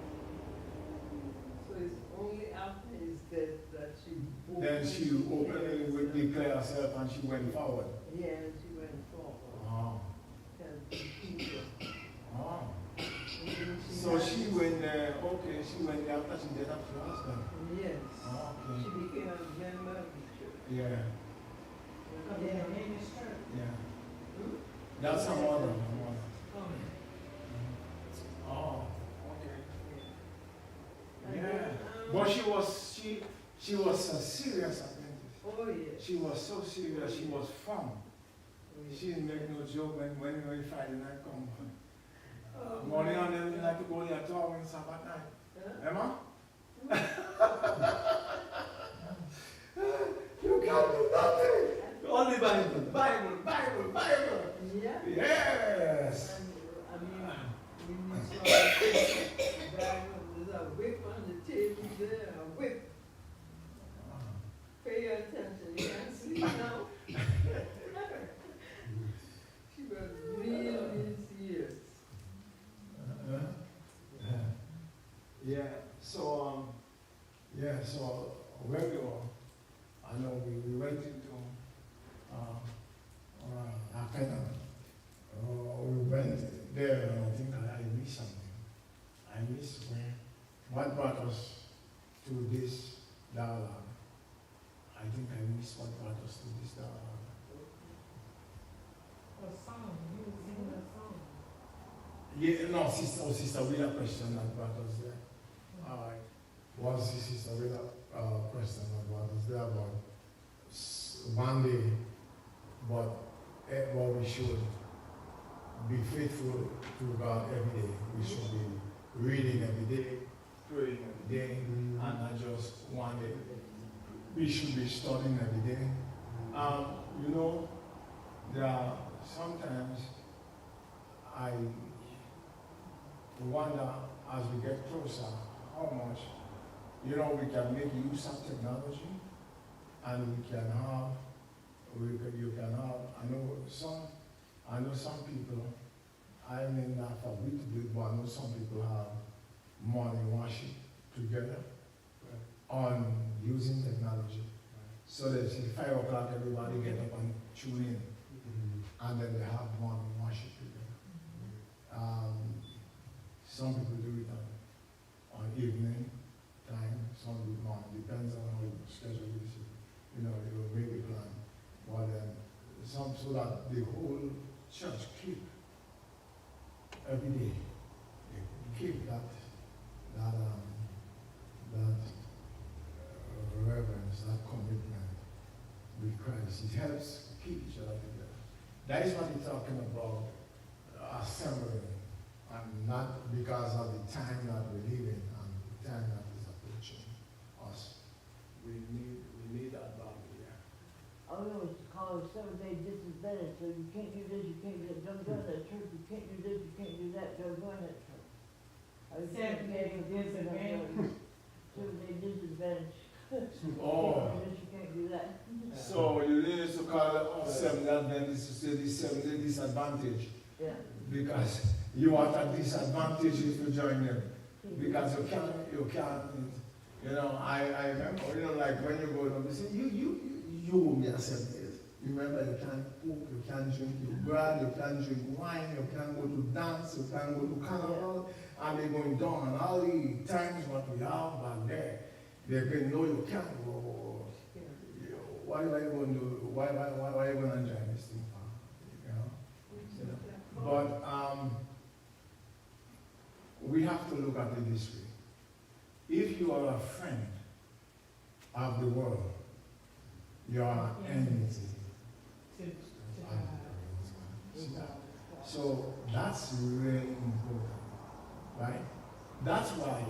Speaker 3: So it's only after his death that she.
Speaker 7: Then she openly would declare herself and she went forward.
Speaker 3: Yeah, and she went forward.
Speaker 7: Oh.
Speaker 3: Tell people.
Speaker 7: Oh.
Speaker 3: And then
Speaker 7: So
Speaker 3: had-
Speaker 7: she went there, okay, she went there after she did that for her husband.
Speaker 3: Yes.
Speaker 7: Oh,
Speaker 3: She
Speaker 7: okay.
Speaker 3: became a member of the church.
Speaker 7: Yeah,
Speaker 6: Of the Danish church.
Speaker 7: yeah.
Speaker 3: Hmm?
Speaker 7: That's her mother, her mother.
Speaker 6: Oh.
Speaker 7: Oh, okay.
Speaker 3: And
Speaker 7: Yeah.
Speaker 3: then,
Speaker 7: But she was a serious Adventist.
Speaker 3: oh, yes.
Speaker 7: She was so serious, she was firm.
Speaker 3: Oh, yes.
Speaker 7: She didn't make no joke when Friday night come.
Speaker 3: Oh,
Speaker 7: Morning on them like to go there at all on Sabbath night.
Speaker 3: Huh?
Speaker 7: Emma? You can't do nothing. Only Bible, Bible, Bible, Bible.
Speaker 3: Yeah.
Speaker 7: Yes.
Speaker 3: And, when you saw the Bible, there's a whip on the table there, a whip. Pay attention, you can't sleep now. She was really serious.
Speaker 7: Yeah, so, where we were, I know we went into, we went there, and I think I missed something. I missed what brought us to this dialogue. I think I missed what brought us to this dialogue.
Speaker 6: A song, you were singing a song.
Speaker 7: Yeah, no, Sister Willa question that brought us there. All right. Was Sister Willa question that brought us there about one day, but we should be faithful to God every day. We should be reading every day, praying every day, and not just one day. We should be studying every day. You know, there are sometimes I wonder as we get closer how much you know, we can make use of technology, and we can have, you can have, I know some people, I mean, not for we to do it, but I know some people have morning worship together on using technology. So they say 5 o'clock, everybody get up and tune in, and then they have morning worship together. Some people do it on evening time, some do it morning, depends on how your schedule is. You know, they will make a plan. But then some, so that the whole church keep every day, they keep that reverence, that commitment with Christ. It helps keep each other together. That is what we're talking about, assembling, and not because of the time that we live in and the time that is approaching us. We need that body here.
Speaker 3: I know it's called 7-day disadvantage, so you can't do this, you can't do that, don't go to that church, you can't do this, you can't do that, don't go in that church.
Speaker 6: 7-day disadvantage.
Speaker 3: 7-day disadvantage.
Speaker 7: Oh.
Speaker 3: You can't do this, you can't do that.
Speaker 7: So you need to call it Seventh-day Adventist to say the 7-day disadvantage,
Speaker 3: Yeah.
Speaker 7: because you are at disadvantage if you join them. Because you can't, you know, I remember, you know, like when you go to, they say, you owe me a 7 days. You remember you can't cook, you can't drink your bread, you can't drink wine, you can't go to dance, you can't go to carnival, and they're going down, and all the times what we have back there, they're going, no, you can't go. Why are you going to, why are you going to enjoy this thing for? You know? But we have to look at it this way. If you are a friend of the world, you are enmity. So that's really important, right? That's why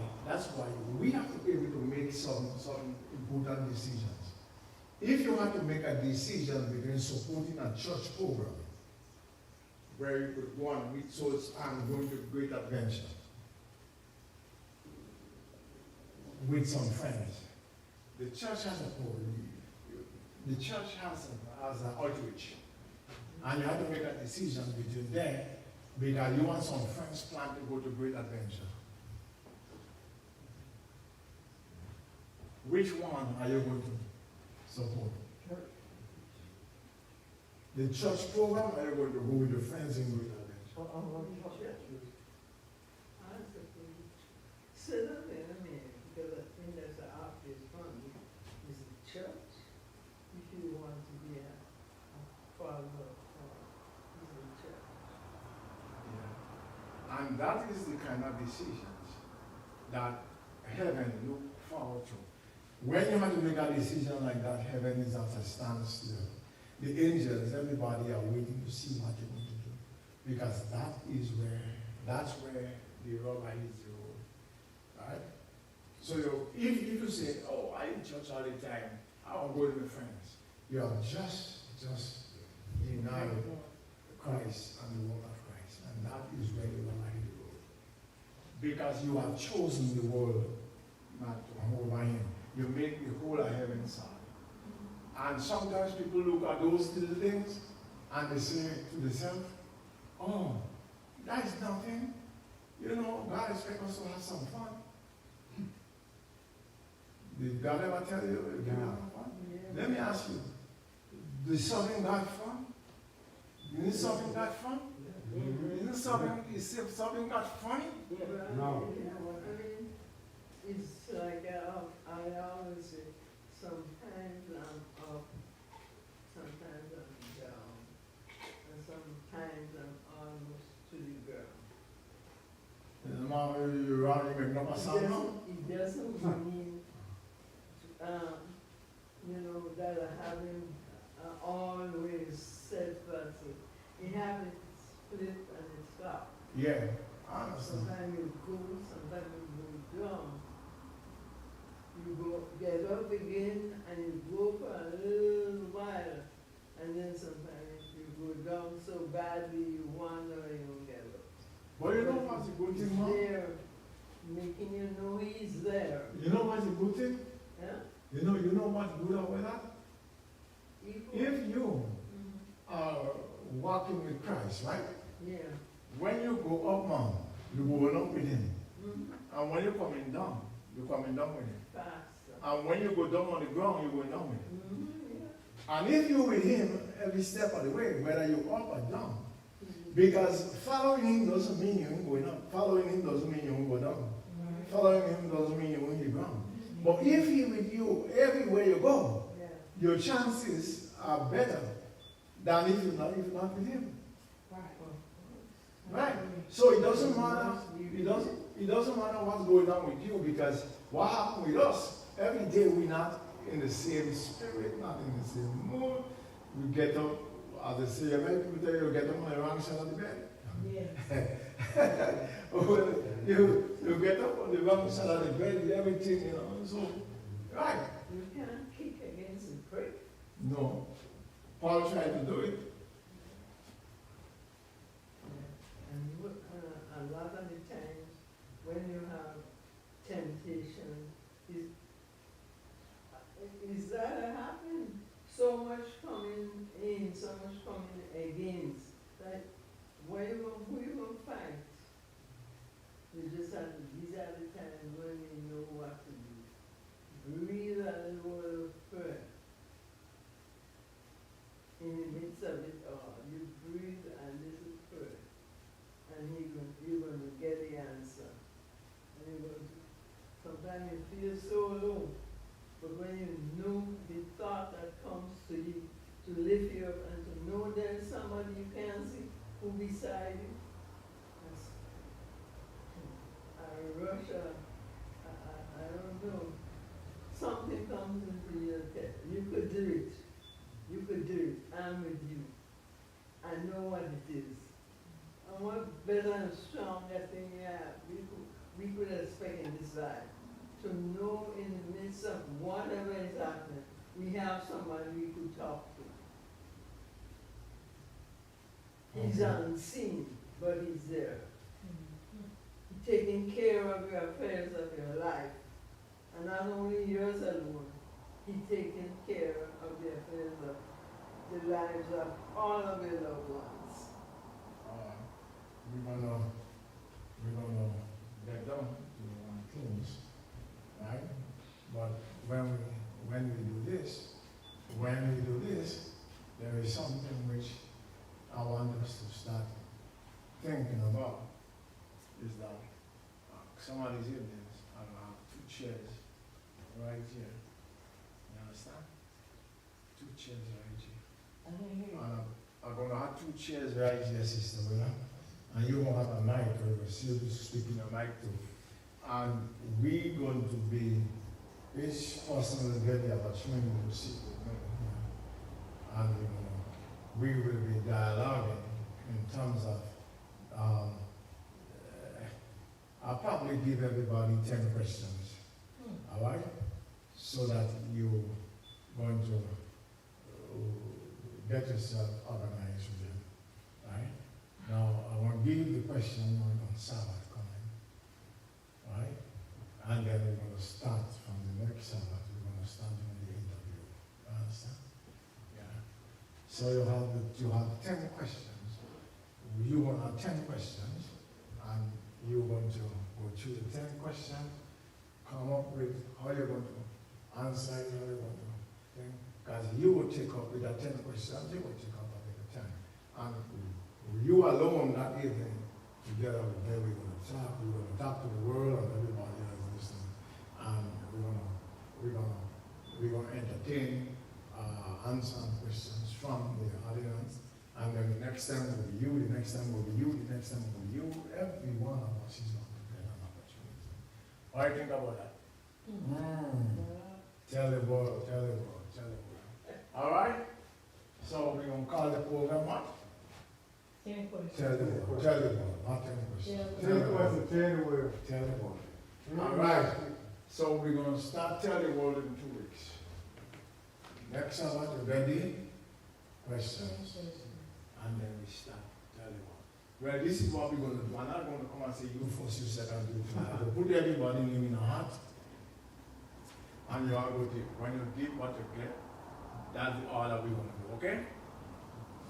Speaker 7: we have to be able to make some important decisions. If you have to make a decision between supporting a church program, where you could go on with souls and going to Great Adventure with some friends, the church has a program. The church has an outreach, and you have to make a decision between them because you want some friends plan to go to Great Adventure. Which one are you going to support? The church program, or are you going to go with your friends in Great Adventure?
Speaker 3: Sit up in a minute, because I think that's the obvious one. Is the church, if you want to be a follower of Christ, is the church.
Speaker 7: Yeah. And that is the kind of decisions that heaven look forward to. When you have to make a decision like that, heaven is at a standstill. The angels, everybody are waiting to see what you're going to do. Because that's where the rubber hits the road. Right? So if you say, oh, I in church all the time, I won't go with my friends. You are just denying Christ and the work of Christ. And that is where the rubber hits the road. Because you have chosen the world not to over him. You make the whole of heaven sad. And sometimes people look at those little things and they say to themselves, oh, that is nothing. You know, God expects us to have some fun. Did God ever tell you you can have fun?
Speaker 3: Yeah.
Speaker 7: Let me ask you, is serving God fun? Isn't serving God fun? Isn't serving God funny?
Speaker 4: No.
Speaker 3: You know what I mean? It's like I always say, sometimes I'm up, sometimes I'm down, and sometimes I'm almost to the ground.
Speaker 7: Is mom you running with no sound?
Speaker 3: It doesn't mean, you know, that I haven't always said that. You have it split and it stop.
Speaker 7: Yeah, I understand.
Speaker 3: Sometimes you go, sometimes you go down. You go, get up again and you go for a little while, and then sometimes you go down so badly you wonder and you don't get up.
Speaker 7: But you know what's a good thing, Mom?
Speaker 3: There, making you know he's there.
Speaker 7: You know what's a good thing?
Speaker 3: Yeah?
Speaker 7: You know what's good about that?
Speaker 3: Equal.
Speaker 7: If you
Speaker 3: Mhm.
Speaker 7: are walking with Christ, right?
Speaker 3: Yeah.
Speaker 7: When you go up mountain, you go up with him.
Speaker 3: Mm-hmm.
Speaker 7: And when you're coming down with him.
Speaker 3: Faster.
Speaker 7: And when you go down on the ground, you go down with him.
Speaker 3: Mm-hmm. Yeah.
Speaker 7: And if you're with him every step of the way, whether you're up or down, because following him doesn't mean you ain't going up. Following him doesn't mean you won't go down. Following him doesn't mean you won't hit the ground. But if he with you everywhere you go,
Speaker 3: Yeah.
Speaker 7: your chances are better than if you're not with him. Right? So it doesn't matter. It doesn't matter what's going on with you, because what happened with us, every day we're not in the same spirit, not in the same mood. We get up, as they say, people tell you get up on the wrong side of the bed.
Speaker 6: Yes.
Speaker 7: you get up on the wrong side of the bed, everything, so, right.
Speaker 3: You can't kick against the prick.
Speaker 7: No. Paul tried to do it.
Speaker 3: And a lot of the times when you have temptation, is that happening? So much coming in, so much coming against. That who you gonna fight? You just have to, these are the times when you know what to do. Breathe a little of prayer. In the midst of it all, you breathe a little prayer. And you're going to get the answer. And you're going to, sometimes you feel so low, but when you know the thought that comes to you to lift you up and to know there's somebody you can see who beside you, Russia, I don't know, something comes into your head. You could do it. You could do it. I'm with you. I know what it is. And what better and stronger thing we have, we could expect in this life. To know in the midst of whatever is happening, we have somebody we could talk to. He's unseen, but he's there. He's taking care of your affairs of your life. And not only yours alone, he's taking care of the affairs of the lives of all of your loved ones.
Speaker 2: We're gonna get down to close, right? But when we do this, there is something which I want us to start thinking about. Is that some of these evenings I have 2 chairs right here. You understand? 2 chairs right here. I'm gonna have 2 chairs right here, Sister Willa. And you're gonna have a mic, or you're still speaking a mic too. And we're going to be, each person will get the opportunity to sit with me. And we will be dialoguing in terms of, I'll probably give everybody 10 questions. All right? So that you're going to get yourself organized with them. Right? Now, I want to give you the question on Sabbath coming. Right? And then we're going to start from the next Sabbath. We're going to start doing the interview. You understand? Yeah. So you have 10 questions. You will have 10 questions, and you're going to go through the 10 questions, come up with how you're going to answer it, how you're going to think. Because you will take up with the 10 questions, you will take up a bit of time. And you alone that evening, together with them, we're going to talk to the world and everybody else listening. And we're going to entertain, answer questions from the audience. And then the next time will be you, the next time will be you, the next time will be you. Every one of us is going to get an opportunity. What do you think about that? Tell the world. All right? So we're going to call the program what?
Speaker 6: 10 questions.
Speaker 2: Tell the world, not 10 questions.
Speaker 6: Tell the world.
Speaker 2: Tell the world. All right. So we're going to start Tell the World in 2 weeks. Next Sabbath, you ready? Questions. And then we start Tell the World.
Speaker 7: Well, this is what we're gonna do. I'm not gonna come and say you first, you second, you third. I will put everybody name in a hat. And you all go deep. When you deep what you get, that's the order we're gonna do, okay?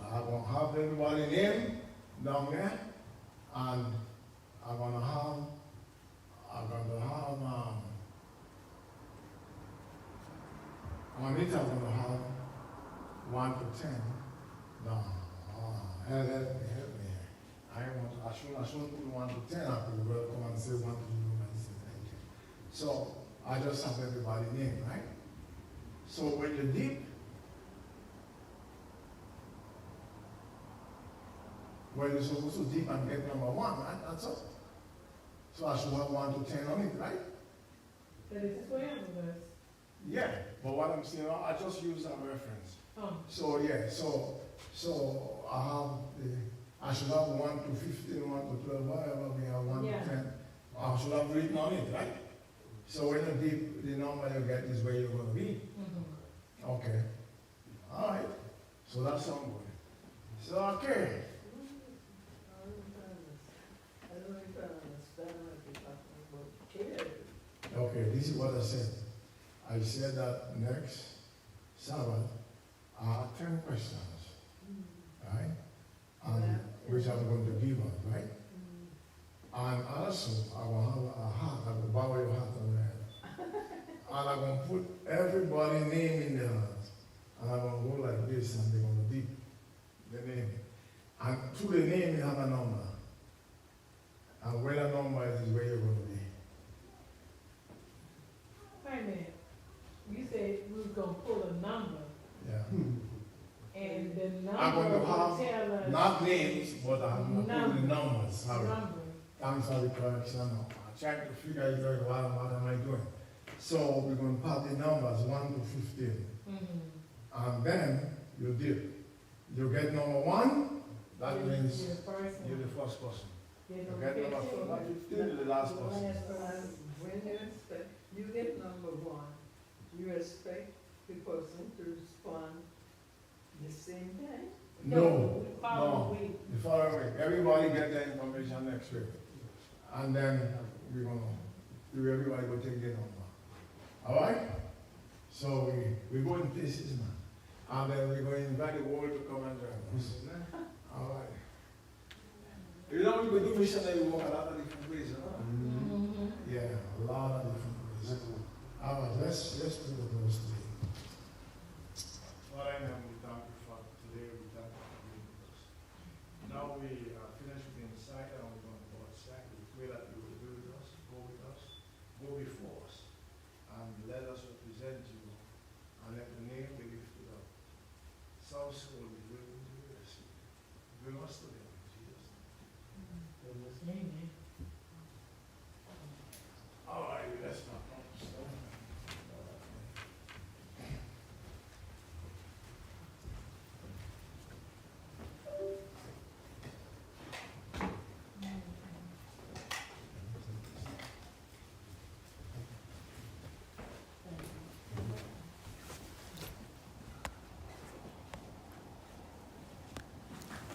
Speaker 7: I'm gonna have everybody name down there, and I'm gonna have on it I'm gonna have 1 to 10 down. Help me. I shouldn't put 1 to 10, I could well come and say 1 to 0 and say thank you. So I just have everybody name, right? So when you dip, when you're supposed to dip and get number 1, right? That's all. So I should have 1 to 10 on it, right?
Speaker 6: But it's 12 of us.
Speaker 7: Yeah, but what I'm saying, I just use that reference. So yeah, so I should have 1 to 15, 1 to 12, whatever we have, 1
Speaker 6: Yeah.
Speaker 7: to 10. I should have written on it, right? So when you dip, the number you get is where you're going to be. Okay. All right. So that sounds good. So okay.
Speaker 3: I don't even understand what you're talking about. Care.
Speaker 7: Okay, this is what I said. I said that next Sabbath, I have 10 questions, right? And which I'm going to give us, right? And also, I will have a hat, I will borrow your hat on there. And I'm going to put everybody's name in the hat. And I'm going to go like this, and they're going to dip the name. And to the name, you have a number. And where the number is where you're going to be.
Speaker 6: Wait a minute. You said we was gonna pull a number,
Speaker 7: Yeah.
Speaker 6: and the
Speaker 7: I'm
Speaker 6: number
Speaker 7: going to
Speaker 6: will
Speaker 7: have
Speaker 6: tell us.
Speaker 7: not names, but I'm going to put the numbers. Sorry.
Speaker 6: Number.
Speaker 7: Thanks for the correction. I'm trying to figure it out what am I doing. So we're going to put the numbers 1 to 15. And then you dip. You get number 1, that means
Speaker 6: You're the first
Speaker 7: you're
Speaker 6: one.
Speaker 7: the first person.
Speaker 6: You're
Speaker 7: You
Speaker 6: number
Speaker 7: get number
Speaker 6: 15.
Speaker 7: 15, you're the last person.
Speaker 3: When you expect, you get number 1, you expect the person to respond the same day?
Speaker 7: No,
Speaker 6: Follow
Speaker 7: no.
Speaker 6: week.
Speaker 7: The following week, everybody get the information next week. And then we're going to do everybody will take their number. All right? So we go in places now. And then we're going to invite the world to come and join us. All right. You know, we do missionary work a lot of different ways, huh? Yeah, a lot of different ways. All right, let's do the verse today. Father, in heaven, we thank you for today. We thank you for being with us. Now we are finished with the insight and we're going to go outside. We pray that you will be with us, go before us, and let us